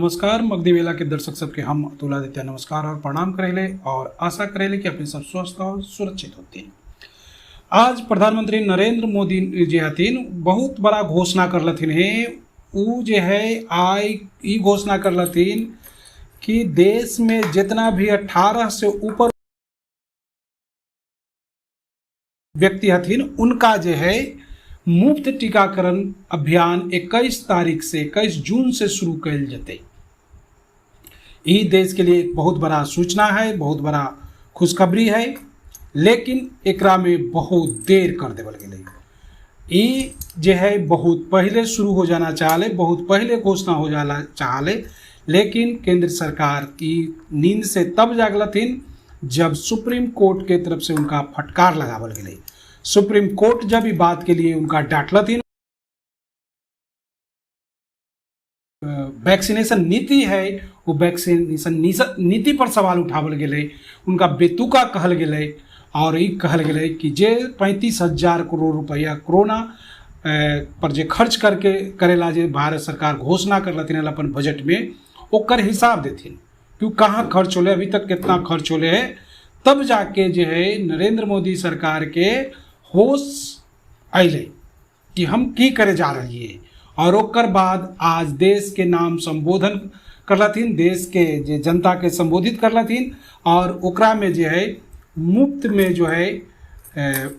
नमस्कार मगधी वेला के दर्शक सबके हम अतुल आदित्य नमस्कार और प्रणाम करेले और आशा करेले कि अपने सब स्वस्थ और सुरक्षित होते हैं। आज प्रधानमंत्री नरेंद्र मोदी जी हथिन बहुत बड़ा घोषणा कर लथिन है। उ जे है आई ई घोषणा कर लथिन कि देश में जितना भी 18 से ऊपर व्यक्ति हथिन उनका जो है मुफ्त टीकाकरण अभियान 21 तारीख से 21 जून से शुरू कल जते। ये देश के लिए एक बहुत बड़ा सूचना है, बहुत बड़ा खुशखबरी है, लेकिन एकरा में बहुत देर कर देवल गई। ये जो है बहुत पहले शुरू हो जाना चाहले, बहुत पहले घोषणा हो जाना चाहले, लेकिन केंद्र सरकार की नींद से तब जागलथिन जब सुप्रीम कोर्ट के तरफ से उनका फटकार लगावल गई। सुप्रीम कोर्ट जब इस बात के लिए उनका डांटलथिन, वैक्सीनेशन नीति है वो वैक्सीनेशन नीति पर सवाल उठावल गए, उनका बेतुका कहल गए और ये कहल गए कि जे 35,000 करोड़ रुपया कोरोना पर जे खर्च करके करेला जे भारत सरकार घोषणा कर लथिन अपन बजट में, ओकर हिसाब देथिन कि कहाँ खर्च होले, अभी तक कितना खर्च होले है, तब जाके जो है नरेंद्र मोदी सरकार के होश अले कि हम की करे जा रही है। और ओकर बाद आज देश के नाम संबोधन कर लथिन, देश के जे जनता के संबोधित कर लथिन और ओकरा में जो है मुफ्त में जो है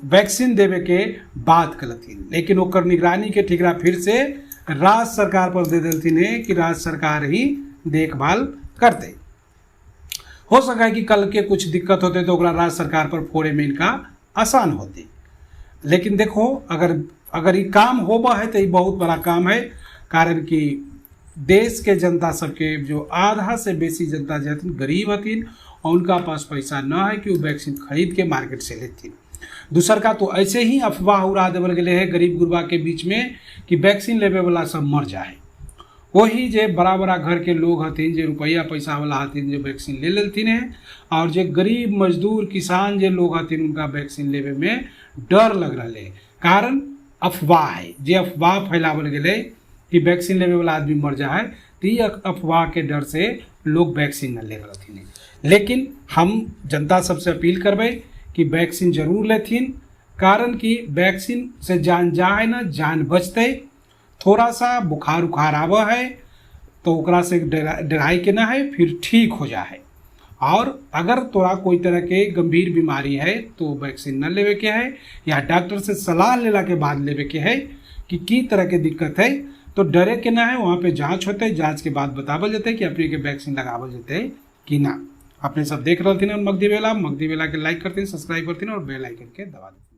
वैक्सीन देवे के बात कर लथिन। लेकिन ओकर निगरानी के ठिकरा फिर से राज्य सरकार पर दे देलथिन है कि राज्य सरकार ही देखभाल करते। हो सका है कि कल के कुछ दिक्कत होते तो राज्य सरकार पर फोड़े में इनका आसान होते। लेकिन देखो अगर ये काम होबा है तो ये बहुत बड़ा काम है, कारण कि देश के जनता सबके जो आधा से बेसी जनता जो हथिन गरीब हथिन और उनका पास पैसा न है कि वो वैक्सीन खरीद के मार्केट से लेथिन। दूसर का तो ऐसे ही अफवाह उड़ा देवल गए है गरीब गुरबा के बीच में कि वैक्सीन लेवे वाला सब मर जाए। वही जे बड़ा बड़ा घर के लोग हथिन, जे रुपया पैसा वाला हथिन, जो वैक्सीन ले लेथिन है, और जे गरीब मजदूर किसान जे लोग हथिन उनका वैक्सीन लेवे में डर लग रहा है। कारण अफवाह है, जे अफवाह फैलावल गए कि वैक्सीन लेवे वाला आदमी मर जाए, तो ये अफवाह के डर से लोग वैक्सीन न ले रहथिन। लेकिन हम जनता सबसे अपील करबे कि वैक्सीन जरूर लेथिन, कारण कि वैक्सीन से जान जाए ना जान बचते। थोड़ा सा बुखार उखार आवा है तो ओकरा से डराई के ना है, फिर ठीक हो जाए। और अगर तोरा कोई तरह के गंभीर बीमारी है तो वैक्सीन न लेवे के है, या डॉक्टर से सलाह लेला के बाद लेवे के है कि की तरह के दिक्कत है, तो डरे के ना है। वहाँ पे जांच होते, जांच के बाद बतावल जाते कि अपने के वैक्सीन लगावल जाते कि ना। अपने सब देख रहे थे मगधी वेला के लाइक करते, सब्सक्राइब करते और बेल आइकन के दबा देते।